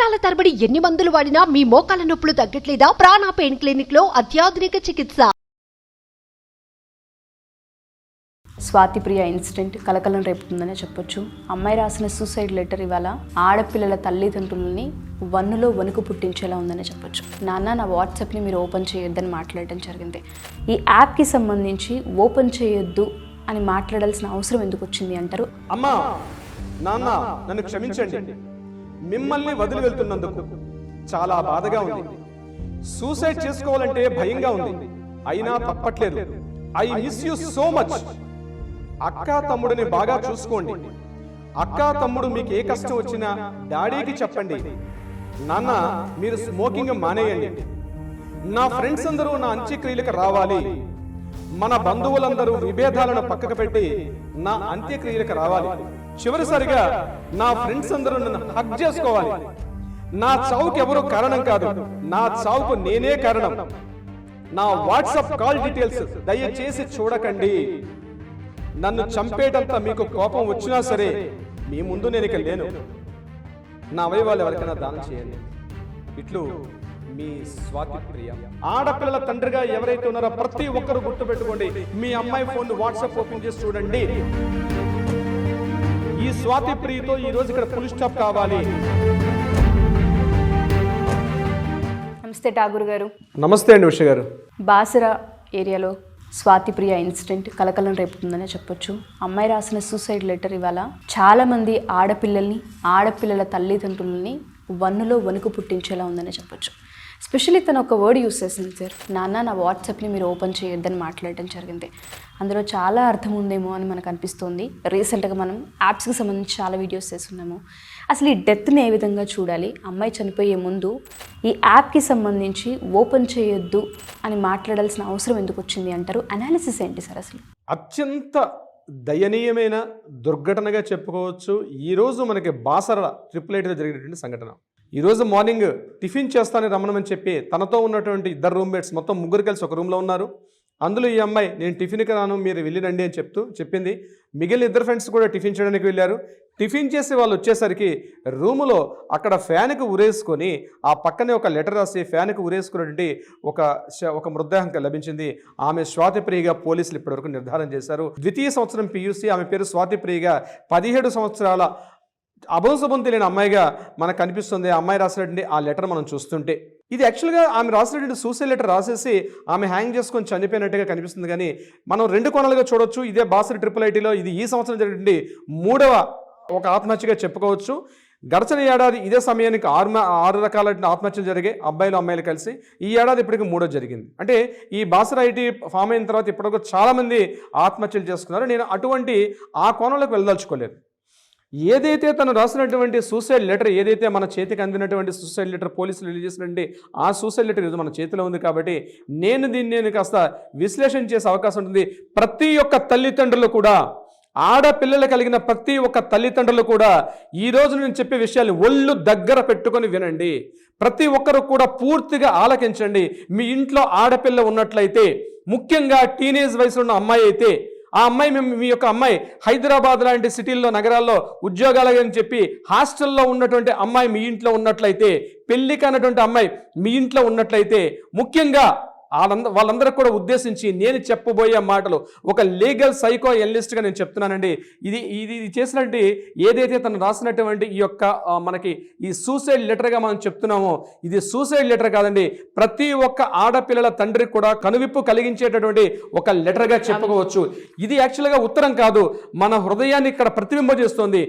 సంవత్సరాల తరబడి ఎన్ని మందులు వాడినా మీ మోకాల నొప్పులు తగ్గట్లేదా? ప్రాణ పెయిన్ క్లినిక్ లో అత్యాధునిక చికిత్స. స్వాతిప్రియ ఇన్సిడెంట్ కలకలం రేపుతుందనే చెప్పొచ్చు. అమ్మాయి రాసిన సూసైడ్ లెటర్ ఇవాళ ఆడపిల్లల తల్లిదండ్రులని వన్నులో వణుకు పుట్టించేలా ఉందనే చెప్పొచ్చు. నాన్న, నా వాట్సాప్ని మీరు ఓపెన్ చేయొద్దని మాట్లాడటం జరిగింది. ఈ యాప్కి సంబంధించి ఓపెన్ చేయొద్దు అని మాట్లాడాల్సిన అవసరం ఎందుకు వచ్చింది అంటారు? అమ్మా, నాన్న, నన్ను క్షమించండి. మిమ్మల్ని వదిలి వెళ్తున్నందుకు చాలా బాధగా ఉంది. సూసైడ్ చేసుకోవాలంటే భయంగా ఉంది, అయినా తప్పట్లేదు. I miss you so much. అక్క తమ్ముడిని బాగా చూసుకోండి. అక్క తమ్ముడు మీకు ఏ కష్టం వచ్చినా డాడీకి చెప్పండి. నాన్న, మీరు స్మోకింగ్ మానేయండి. నా ఫ్రెండ్స్ అందరూ నా అంత్యక్రియలకు రావాలి. మన బంధువులందరూ విభేదాలను పక్కకు పెట్టి నా అంత్యక్రియలకు రావాలి. చివరిసారిగా నా ఫ్రెండ్స్ అందరూ నన్ను హగ్ చేసుకోవాలి. నా చావుకు ఎవరు కారణం కాదు, నా చావుకు నేనే కారణం. నా వాట్సాప్ కాల్ డీటెయిల్స్ దయచేసి చూడకండి. నన్ను చంపేటంత మీకు కోపం వచ్చినా సరే మీ ముందు నేను ఇక లేను. నా అవయవాలు ఎవరికైనా దానం చేయండి. ఇట్లు మీ స్వాతిప్రియ. ఆడపిల్లల తండ్రిగా ఎవరైతే ఉన్నారో ప్రతి ఒక్కరు గుర్తు పెట్టుకోండి. మీ అమ్మాయి ఫోన్ వాట్సాప్ ఓపెన్ చేసి చూడండి. ఈ స్వాతిప్రియతో ఈ రోజు ఇక్కడ ఫుల్ స్టాప్ కావాలి. నమస్తే ఠాగూర్ గారు. నమస్తే అండి ఉష గారు. బాసర ఏరియాలో స్వాతిప్రియ ఇన్సిడెంట్ కలకలం రేపుతుందనే చెప్పొచ్చు. అమ్మాయి రాసిన సూసైడ్ లెటర్ ఇవాళ చాలామంది ఆడపిల్లల తల్లిదండ్రులని వన్నులో వణుకు పుట్టించేలా ఉందనే చెప్పొచ్చు. స్పెషల్లీ తను ఒక వర్డ్ యూస్ చేసింది, సార్, నాన్న, నా వాట్సాప్ని మీరు ఓపెన్ చేయొద్దని మాట్లాడటం జరిగింది. అందులో చాలా అర్థం ఉందేమో అని మనకు అనిపిస్తుంది. రీసెంట్గా మనం యాప్స్కి సంబంధించి చాలా వీడియోస్ చేస్తున్నాము. అసలు ఈ డెత్ని ఏ విధంగా చూడాలి? అమ్మాయి చనిపోయే ముందు ఈ యాప్కి సంబంధించి ఓపెన్ చేయొద్దు అని మాట్లాడాల్సిన అవసరం ఎందుకు వచ్చింది అంటారు? అనాలిసిస్ ఏంటి సార్ అసలు? అత్యంత దయనీయమైన దుర్ఘటనగా చెప్పుకోవచ్చు. ఈరోజు మనకి బాసర 888లో జరిగినటువంటి సంఘటన. ఈరోజు మార్నింగ్ టిఫిన్ చేస్తానని రమ్మనమని చెప్పి తనతో ఉన్నటువంటి ఇద్దరు రూమ్మేట్స్, మొత్తం ముగ్గురు కలిసి ఒక రూమ్లో ఉన్నారు. అందులో ఈ అమ్మాయి నేను టిఫిన్కి రాను, మీరు వెళ్ళిరండి అని చెప్పింది. మిగిలిన ఇద్దరు ఫ్రెండ్స్ కూడా టిఫిన్ చేయడానికి వెళ్ళారు. టిఫిన్ చేసి వాళ్ళు వచ్చేసరికి రూములో అక్కడ ఫ్యాన్కి ఉరేసుకొని ఆ పక్కనే ఒక లెటర్ రాసి ఫ్యాన్కి ఉరేసుకున్నటువంటి ఒక మృతదేహం లభించింది. ఆమె స్వాతిప్రియగా పోలీసులు ఇప్పటివరకు నిర్ధారణ చేశారు. ద్వితీయ సంవత్సరం PUC. ఆమె పేరు స్వాతిప్రియగా 17 సంవత్సరాల అభంశుభం తెలియని అమ్మాయిగా మనకు కనిపిస్తుంది. ఆ అమ్మాయి రాసినటువంటి ఆ లెటర్ మనం చూస్తుంటే ఇది యాక్చువల్గా ఆమె రాసినటువంటి సూసైడ్ లెటర్ రాసేసి ఆమె హ్యాంగ్ చేసుకొని చనిపోయినట్టుగా కనిపిస్తుంది. కానీ మనం రెండు కోణాలుగా చూడొచ్చు. ఇదే బాసర 888లో ఇది ఈ సంవత్సరం జరిగినటువంటి 3వ ఒక ఆత్మహత్యగా చెప్పుకోవచ్చు. గడిచిన ఏడాది ఇదే సమయానికి 6 రకాల ఆత్మహత్యలు జరిగాయి, అబ్బాయిలు అమ్మాయిలు కలిసి. ఈ ఏడాది ఇప్పటికి 3వ జరిగింది. అంటే ఈ బాసర IT ఫామ్ అయిన తర్వాత ఇప్పటివరకు చాలామంది ఆత్మహత్యలు చేసుకున్నారు. నేను అటువంటి ఆ కోణంలోకి వెళ్ళదలుచుకోలేదు. ఏదైతే తను రాసినటువంటి సూసైడ్ లెటర్, ఏదైతే మన చేతికి అందినటువంటి సూసైడ్ లెటర్ పోలీసులు రిలీజ్ చేసినటువంటి ఆ సూసైడ్ లెటర్ ఈరోజు మన చేతిలో ఉంది. కాబట్టి నేను కాస్త విశ్లేషణ చేసే అవకాశం ఉంటుంది. ప్రతి ఒక్క తల్లిదండ్రులు కూడా, ఆడపిల్లలు కలిగిన ప్రతి ఒక్క తల్లిదండ్రులు కూడా ఈరోజు నేను చెప్పే విషయాన్ని ఒళ్ళు దగ్గర పెట్టుకొని వినండి. ప్రతి ఒక్కరు కూడా పూర్తిగా ఆలకించండి. మీ ఇంట్లో ఆడపిల్ల ఉన్నట్లయితే, ముఖ్యంగా టీనేజ్ వయసులో ఉన్న అమ్మాయి అయితే, ఆ అమ్మాయి మీ యొక్క అమ్మాయి హైదరాబాద్ లాంటి సిటీల్లో, నగరాల్లో ఉద్యోగాలు అని చెప్పి హాస్టల్లో ఉన్నటువంటి అమ్మాయి మీ ఇంట్లో ఉన్నట్లయితే, పెళ్లి కానటువంటి అమ్మాయి మీ ఇంట్లో ఉన్నట్లయితే, ముఖ్యంగా వాళ్ళందరూ కూడా ఉద్దేశించి నేను చెప్పబోయే మాటలు ఒక లీగల్ సైకో ఎనలిస్ట్గా నేను చెప్తున్నానండి. ఇది చేసినట్టు ఏదైతే తను రాసినటువంటి ఈ యొక్క మనకి ఈ సూసైడ్ లెటర్గా మనం చెప్తున్నామో, ఇది సూసైడ్ లెటర్ కాదండి. ప్రతి ఒక్క ఆడపిల్లల తండ్రికి కూడా కనువిప్పు కలిగించేటటువంటి ఒక లెటర్గా చెప్పుకోవచ్చు. ఇది యాక్చువల్గా ఉత్తరం కాదు, మన హృదయాన్ని ఇక్కడ ప్రతిబింబజేస్తుంది.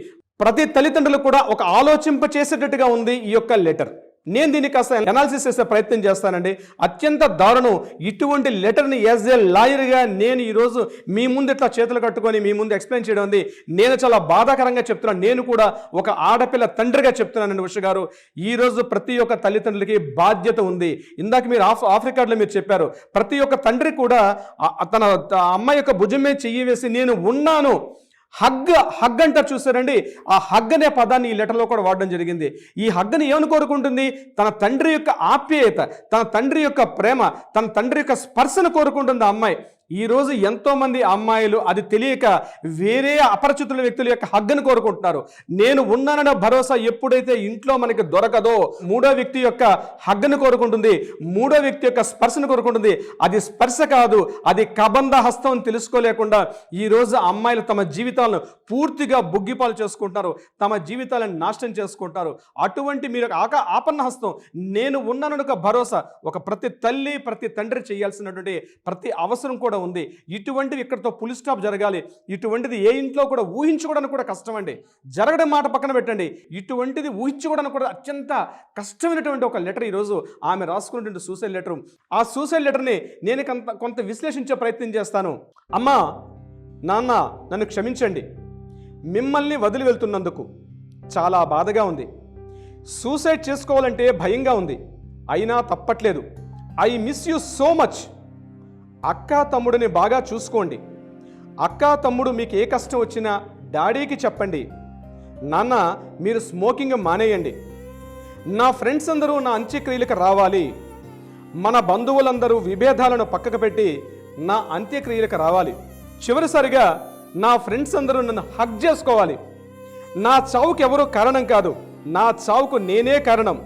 ప్రతి తల్లిదండ్రులు కూడా ఒక ఆలోచింప చేసేటట్టుగా ఉంది ఈ యొక్క లెటర్. నేను దీన్ని కాస్త అనాలిసిస్ చేసే ప్రయత్నం చేస్తానండి. అత్యంత దారుణం. ఇటువంటి లెటర్ని యాజ్ ఏ లాయర్గా నేను ఈరోజు మీ ముందు ఇట్లా చేతులు కట్టుకొని మీ ముందు ఎక్స్ప్లెయిన్ చేయడం ఉంది. నేను చాలా బాధాకరంగా చెప్తున్నాను. నేను కూడా ఒక ఆడపిల్ల తండ్రిగా చెప్తున్నానండి ఉష గారు. ఈరోజు ప్రతి ఒక్క తల్లిదండ్రులకి బాధ్యత ఉంది. ఇందాక మీరు ఆఫ్ రికార్డులో మీరు చెప్పారు, ప్రతి ఒక్క తండ్రి కూడా తన అమ్మాయి యొక్క భుజం మీద చెయ్యి వేసి నేను ఉన్నాను, హగ్ అంటారు చూసారండి. ఆ హగ్ అనే పదాన్ని ఈ లెటర్లో కూడా వాడడం జరిగింది. ఈ హగ్ని ఏమని కోరుకుంటుంది? తన తండ్రి యొక్క ఆప్యాయత, తన తండ్రి యొక్క ప్రేమ, తన తండ్రి యొక్క స్పర్శను కోరుకుంటుంది ఆ అమ్మాయి. ఈరోజు ఎంతోమంది అమ్మాయిలు అది తెలియక వేరే అపరిచితుల వ్యక్తుల యొక్క హగ్గును కోరుకుంటున్నారు. నేను ఉన్నానన్న భరోసా ఎప్పుడైతే ఇంట్లో మనకి దొరకదో మూడో వ్యక్తి యొక్క హగ్గును కోరుకుంటుంది, మూడో వ్యక్తి యొక్క స్పర్శను కోరుకుంటుంది. అది స్పర్శ కాదు, అది కబంధ హస్తం అని తెలుసుకోలేకుండా ఈరోజు అమ్మాయిలు తమ జీవితాలను పూర్తిగా బుగ్గిపాలు చేసుకుంటారు, తమ జీవితాలను నాశనం చేసుకుంటారు. అటువంటి మీరు ఆపన్న హస్తం, నేను ఉన్నానని ఒక భరోసా ఒక ప్రతి తల్లి ప్రతి తండ్రి చేయాల్సినటువంటి ప్రతి అవసరం కూడా ఉంది. ఇటువంటివి ఇక్కడతో ఫుల్ స్టాప్ జరగాలి. ఇటువంటిది ఏ ఇంట్లో కూడా ఊహించుకోవడానికి కూడా కష్టం అండి. జరగడం మాట పక్కన పెట్టండి, ఇటువంటిది ఊహించుకోవడానికి కూడా అత్యంత కష్టమైనటువంటి ఒక లెటర్ ఈరోజు ఆమె రాసుకున్నటువంటి సూసైడ్ లెటర్. ఆ సూసైడ్ లెటర్ని నేను కొంత విశ్లేషించే ప్రయత్నం చేస్తాను. అమ్మా, నాన్న, నన్ను క్షమించండి. మిమ్మల్ని వదిలి వెళ్తున్నందుకు చాలా బాధగా ఉంది. సూసైడ్ చేసుకోవాలంటే భయంగా ఉంది, అయినా తప్పట్లేదు. I miss you so much. అక్క తమ్ముడిని బాగా చూసుకోండి. అక్క తమ్ముడు మీకు ఏ కష్టం వచ్చినా డాడీకి చెప్పండి. నాన్న, మీరు స్మోకింగ్ మానేయండి. నా ఫ్రెండ్స్ అందరూ నా అంత్యక్రియలకు రావాలి. మన బంధువులందరూ విభేదాలను పక్కకు పెట్టి నా అంత్యక్రియలకు రావాలి. చివరిసారిగా నా ఫ్రెండ్స్ అందరూ నన్ను హగ్ చేసుకోవాలి. నా చావుకు ఎవరూ కారణం కాదు, నా చావుకు నేనే కారణం.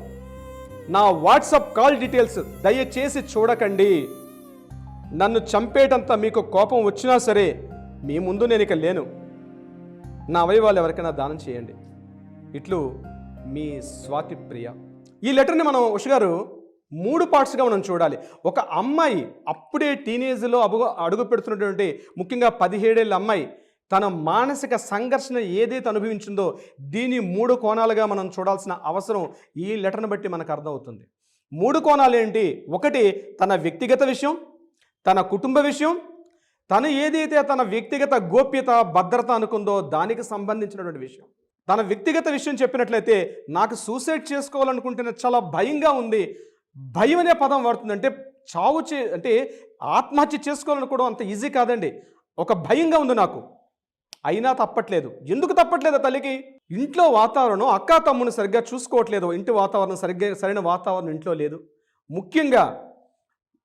నా వాట్సాప్ కాల్ డీటెయిల్స్ దయచేసి చూడకండి. నన్ను చంపేటంత మీకు కోపం వచ్చినా సరే మీ ముందు నేను ఇక లేను. నా అవయవాలు ఎవరికైనా దానం చేయండి. ఇట్లు మీ స్వాతి ప్రియ. ఈ లెటర్ని మనం ఉషగారు 3 పార్ట్స్గా మనం చూడాలి. ఒక అమ్మాయి అప్పుడే టీనేజ్లో అడుగు పెడుతున్నటువంటి ముఖ్యంగా 17 ఏళ్ళ అమ్మాయి తన మానసిక సంఘర్షణ ఏదైతే అనుభవించిందో దీని 3 కోణాలుగా మనం చూడాల్సిన అవసరం ఈ లెటర్ని బట్టి మనకు అర్థమవుతుంది. 3 కోణాలు ఏంటి? ఒకటి, తన వ్యక్తిగత విషయం, తన కుటుంబ విషయం, తను ఏదైతే తన వ్యక్తిగత గోప్యత భద్రత అనుకుందో దానికి సంబంధించినటువంటి విషయం. తన వ్యక్తిగత విషయం చెప్పినట్లయితే, నాకు సూసైడ్ చేసుకోవాలనుకుంటే చాలా భయంగా ఉంది. భయం అనే పదం వాడుతుంది. అంటే అంటే ఆత్మహత్య చేసుకోవాలనుకోవడం అంత ఈజీ కాదండి. ఒక భయంగా ఉంది నాకు, అయినా తప్పట్లేదు. ఎందుకు తప్పట్లేదు? తల్లికి ఇంట్లో వాతావరణం, అక్కా తమ్ముని సరిగ్గా చూసుకోవట్లేదు. ఇంటి వాతావరణం సరైన వాతావరణం ఇంట్లో లేదు. ముఖ్యంగా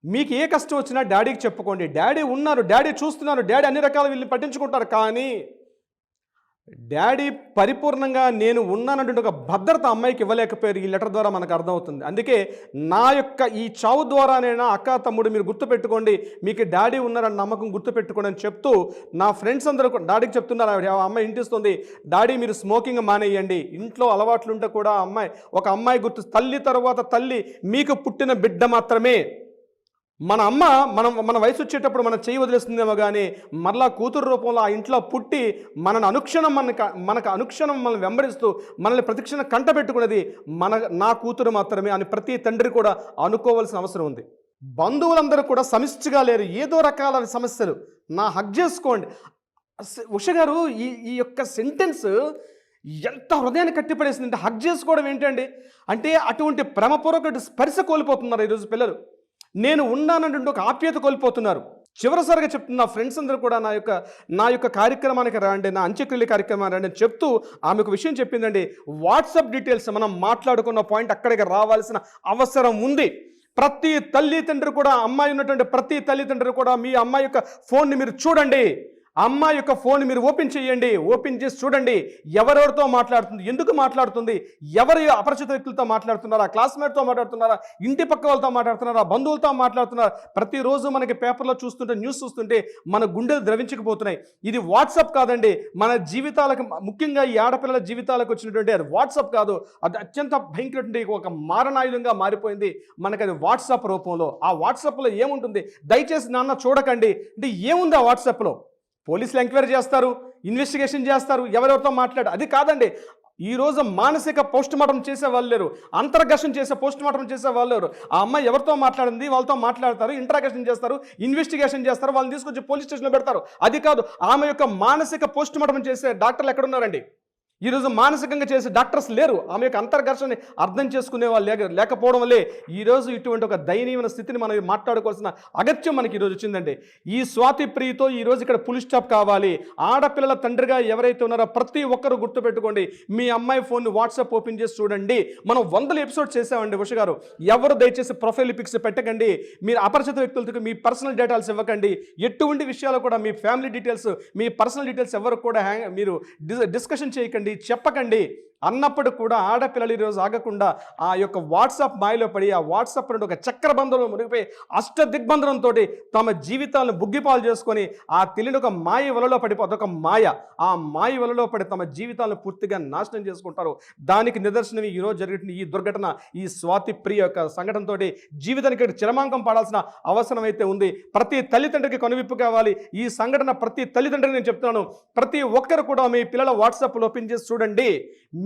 మీకు ఏ కష్టం వచ్చినా డాడీకి చెప్పుకోండి. డాడీ ఉన్నారు, డాడీ చూస్తున్నారు, డాడీ అన్ని రకాల వీళ్ళని పట్టించుకుంటారు. కానీ డాడీ పరిపూర్ణంగా నేను ఉన్నానంటే ఒక భద్రత అమ్మాయికి ఇవ్వలేకపోయారు. ఈ లెటర్ ద్వారా మనకు అర్థమవుతుంది. అందుకే నా యొక్క ఈ చావు ద్వారానైనా అక్క తమ్ముడు మీరు గుర్తుపెట్టుకోండి, మీకు డాడీ ఉన్నారని నమ్మకం గుర్తుపెట్టుకోండి అని చెప్తూ నా ఫ్రెండ్స్ అందరూ డాడీకి చెప్తున్నారు. ఆ అమ్మాయి ఇంటిస్తుంది, డాడీ మీరు స్మోకింగ్ మానేయండి. ఇంట్లో అలవాట్లుంటే కూడా ఒక అమ్మాయి గుర్తు, తల్లి తర్వాత తల్లి మీకు పుట్టిన బిడ్డ మాత్రమే. మన అమ్మ మన వయసు వచ్చేటప్పుడు మన చేయి వదిలేస్తుందేమో కానీ మరలా కూతురు రూపంలో ఆ ఇంట్లో పుట్టి మనకు అనుక్షణం మనల్ని వెంబడిస్తూ మనల్ని ప్రతిక్షణ కంట పెట్టుకున్నది నా కూతురు మాత్రమే అని ప్రతి తండ్రి కూడా అనుకోవాల్సిన అవసరం ఉంది. బంధువులందరూ కూడా సమిష్టిగా లేరు, ఏదో రకాల సమస్యలు. నా హగ్ చేసుకోండి. ఉష గారు ఈ యొక్క సెంటెన్స్ ఎంత హృదయాన్ని కట్టిపడేసింది అంటే, హగ్ చేసుకోవడం ఏంటండి అంటే అటువంటి ప్రేమపూర్వక స్పర్శ కోల్పోతున్నారు ఈరోజు పిల్లలు. నేను ఉన్నానంటే ఒక ఆప్యాయత కోల్పోతున్నారు. చివరిసారిగా చెప్తున్న ఫ్రెండ్స్ అందరూ కూడా నా యొక్క కార్యక్రమానికి రండి, నా అంత్యక్రియల కార్యక్రమానికి రండి అని చెప్తూ ఆమె ఒక విషయం చెప్పిందండి. వాట్సాప్ డీటెయిల్స్ మనం మాట్లాడుకున్న పాయింట్ అక్కడికి రావాల్సిన అవసరం ఉంది. ప్రతి తల్లిదండ్రులు కూడా, అమ్మాయి ఉన్నటువంటి ప్రతి తల్లిదండ్రులు కూడా మీ అమ్మాయి యొక్క ఫోన్ని మీరు చూడండి. అమ్మాయి యొక్క ఫోన్ మీరు ఓపెన్ చేయండి. ఓపెన్ చేసి చూడండి ఎవరెవరితో మాట్లాడుతుంది, ఎందుకు మాట్లాడుతుంది, ఎవరి అపరిచిత వ్యక్తులతో మాట్లాడుతున్నారా, క్లాస్మేట్తో మాట్లాడుతున్నారా, ఇంటి పక్క వాళ్ళతో మాట్లాడుతున్నారా, బంధువులతో మాట్లాడుతున్నారా. ప్రతిరోజు మనకి పేపర్లో చూస్తుంటే, న్యూస్ చూస్తుంటే మన గుండెలు ద్రవించకపోతున్నాయి. ఇది వాట్సాప్ కాదండి, మన జీవితాలకు, ముఖ్యంగా ఈ ఆడపిల్లల జీవితాలకు వచ్చినటువంటి అది వాట్సాప్ కాదు, అది అత్యంత భయంకరటువంటి ఒక మారణాయుధంగా మారిపోయింది మనకి. అది వాట్సాప్ రూపంలో. ఆ వాట్సాప్లో ఏముంటుంది దయచేసి నాన్న చూడకండి. అంటే ఏముంది ఆ వాట్సాప్లో? పోలీసులు ఎంక్వైరీ చేస్తారు, ఇన్వెస్టిగేషన్ చేస్తారు, ఎవరెవరితో అది కాదండి. ఈరోజు మానసిక పోస్ట్ మార్టం చేసే వాళ్ళు లేరు, అంతర్ఘర్షణ చేసే పోస్ట్ మార్టం చేసే వాళ్ళు లేరు. ఆ అమ్మాయి ఎవరితో మాట్లాడింది వాళ్ళతో మాట్లాడతారు, ఇంటరాగేషన్ చేస్తారు, ఇన్వెస్టిగేషన్ చేస్తారు, వాళ్ళని తీసుకొచ్చి పోలీస్ స్టేషన్లో పెడతారు. అది కాదు, ఆమె యొక్క మానసిక పోస్ట్ మార్టం చేసే డాక్టర్లు ఎక్కడున్నారండి? ఈరోజు మానసికంగా చేసే డాక్టర్స్ లేరు. ఆమె యొక్క అంతర్ఘర్షణని అర్థం చేసుకునే వాళ్ళు లేకపోవడం వల్లే ఈరోజు ఇటువంటి ఒక దయనీయమైన స్థితిని మనం మాట్లాడుకోవాల్సిన అగత్యం మనకి ఈరోజు వచ్చిందండి. ఈ స్వాతి ప్రియతో ఈరోజు ఇక్కడ ఫుల్ స్టాప్ కావాలి. ఆడపిల్లల తండ్రిగా ఎవరైతే ఉన్నారో ప్రతి ఒక్కరు గుర్తుపెట్టుకోండి, మీ అమ్మాయి ఫోన్ని వాట్సాప్ ఓపెన్ చేసి చూడండి. మనం 100 ఎపిసోడ్ చేసామండి ఉష గారు. ఎవరు దయచేసి ప్రొఫైల్ పిక్స్ పెట్టకండి, మీరు అపరిచిత వ్యక్తులతో మీ పర్సనల్ డీటెయిల్స్ ఇవ్వకండి. ఎటువంటి విషయాలు కూడా మీ ఫ్యామిలీ డీటెయిల్స్, మీ పర్సనల్ డీటెయిల్స్ ఎవరు కూడా మీరు డిస్కషన్ చేయకండి, చెప్పకండి అన్నప్పుడు కూడా ఆడపిల్లలు ఈరోజు ఆగకుండా ఆ యొక్క వాట్సాప్ మాయలో పడి ఆ వాట్సాప్ నుండి ఒక చక్రబంధంలో మునిగిపోయి అష్టదిగ్బంధనంతో తమ జీవితాలను బుగ్గిపాలు చేసుకొని ఆ తెలియని ఒక మాయ వలలో పడిపోతుంది. ఒక మాయ, ఆ మాయ వలలో పడి తమ జీవితాలను పూర్తిగా నాశనం చేసుకుంటారు. దానికి నిదర్శనం ఈరోజు జరిగిన ఈ దుర్ఘటన, ఈ స్వాతి ప్రియ యొక్క సంఘటనతో జీవితానికి చిరమాంకం పాడాల్సిన అవసరం అయితే ఉంది. ప్రతి తల్లిదండ్రికి కనువిప్పు కావాలి. ఈ సంఘటన ప్రతి తల్లిదండ్రికి నేను చెప్తున్నాను, ప్రతి ఒక్కరు కూడా మీ పిల్లల వాట్సాప్లో ఓపెన్ చేసి చూడండి.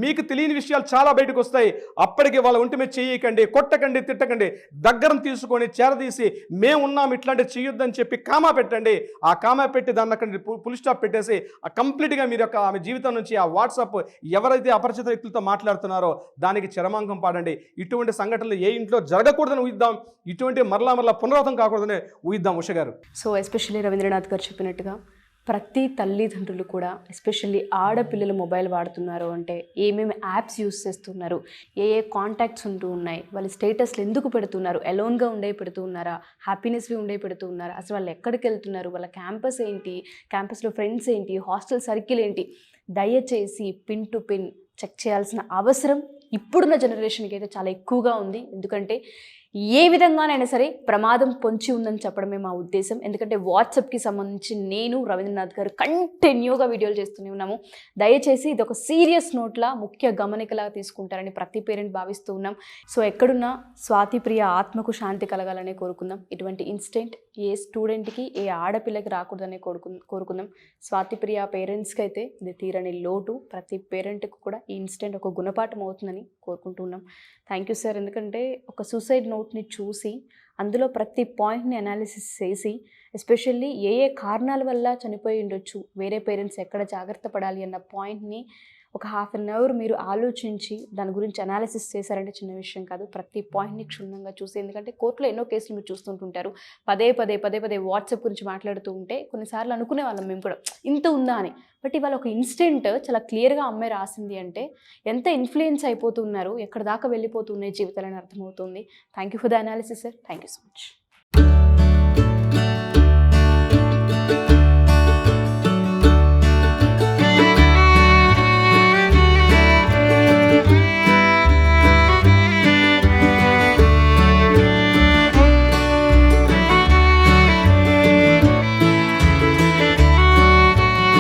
మీకు తెలియని విషయాలు చాలా బయటకు వస్తాయి. అప్పటికి వాళ్ళ ఒంటి మీద చేయకండి, కొట్టకండి, తిట్టకండి. దగ్గరం తీసుకొని చేరదీసి మేమున్నాం ఇట్లాంటి చేయొద్దని చెప్పి కామా పెట్టండి. ఆ కామా పెట్టి దాన్ని అక్కడ ఫుల్ స్టాప్ పెట్టేసి కంప్లీట్గా మీరు యొక్క ఆమె జీవితం నుంచి ఆ వాట్సాప్ ఎవరైతే అపరిచిత వ్యక్తులతో మాట్లాడుతున్నారో దానికి చరమాంకం పాడండి. ఇటువంటి సంఘటనలు ఏ ఇంట్లో జరగకూడదని ఊహిద్దాం. ఇటువంటి మరలా పునరావృతం కాకూడదని ఊహిద్దాం ఉష గారు. సో ఎస్పెషల్లీ రవీంద్రనాథ్ గారు చెప్పినట్టుగా ప్రతి తల్లిదండ్రులు కూడా ఎస్పెషల్లీ ఆడపిల్లలు మొబైల్ వాడుతున్నారు అంటే ఏమేమి యాప్స్ యూస్ చేస్తున్నారు, ఏ కాంటాక్ట్స్ ఉంటూ ఉన్నాయి, వాళ్ళ స్టేటస్లు ఎందుకు పెడుతున్నారు, ఎలోన్గా ఉండే పెడుతూ ఉన్నారా, హ్యాపీనెస్వి ఉండే పెడుతూ ఉన్నారా, అసలు వాళ్ళు ఎక్కడికి వెళ్తున్నారు, వాళ్ళ క్యాంపస్ ఏంటి, క్యాంపస్లో ఫ్రెండ్స్ ఏంటి, హాస్టల్ సర్కిల్ ఏంటి, దయచేసి పిన్ టు పిన్ చెక్ చేయాల్సిన అవసరం ఇప్పుడున్న జనరేషన్కి అయితే చాలా ఎక్కువగా ఉంది. ఎందుకంటే ఏ విధంగానైనా సరే ప్రమాదం పొంచి ఉందని చెప్పడమే మా ఉద్దేశం. ఎందుకంటే వాట్సాప్కి సంబంధించి నేను రవీంద్రనాథ్ గారు కంటిన్యూగా వీడియోలు చేస్తూనే ఉన్నాము. దయచేసి ఇది ఒక సీరియస్ నోట్లా ముఖ్య గమనికలా తీసుకుంటారని ప్రతి పేరెంట్ భావిస్తూ ఉన్నాం. సో ఎక్కడున్నా స్వాతి ప్రియ ఆత్మకు శాంతి కలగాలనే కోరుకుందాం. ఇటువంటి ఇన్సిడెంట్ ఏ స్టూడెంట్కి, ఏ ఆడపిల్లకి రాకూడదనే కోరుకుందాం. స్వాతి ప్రియ పేరెంట్స్కి అయితే ఇది తీరని లోటు. ప్రతి పేరెంట్కి కూడా ఈ ఇన్సిడెంట్ ఒక గుణపాఠం అవుతుందని కోరుకుంటున్నాం. Thank you sir. ఎందుకంటే ఒక సూసైడ్ నోట్ని చూసి అందులో ప్రతి పాయింట్ని అనాలిసిస్ చేసి ఎస్పెషల్లీ ఏ కారణాల వల్ల చనిపోయి ఉండొచ్చు, వేరే పేరెంట్స్ ఎక్కడ జాగ్రత్త పడాలి అన్న పాయింట్ని ఒక 1/2 అవర్ మీరు ఆలోచించి దాని గురించి అనాలిసిస్ చేశారంటే చిన్న విషయం కాదు. ప్రతి పాయింట్ని క్షుణ్ణంగా చూసి, ఎందుకంటే కోర్టులో ఎన్నో కేసులు మీరు చూస్తుంటుంటారు, పదే పదే వాట్సాప్ గురించి మాట్లాడుతూ ఉంటే కొన్నిసార్లు అనుకునే వాళ్ళం మేము కూడా ఇంత ఉందా అని. బట్ ఇవాళ ఒక ఇన్సిడెంట్ చాలా క్లియర్గా అమ్మాయి రాసింది అంటే ఎంత ఇన్ఫ్లుయెన్స్ అయిపోతున్నారు, ఎక్కడ దాకా వెళ్ళిపోతున్నాయి జీవితాలని అర్థమవుతుంది. Thank you for the analysis sir. Thank you so much.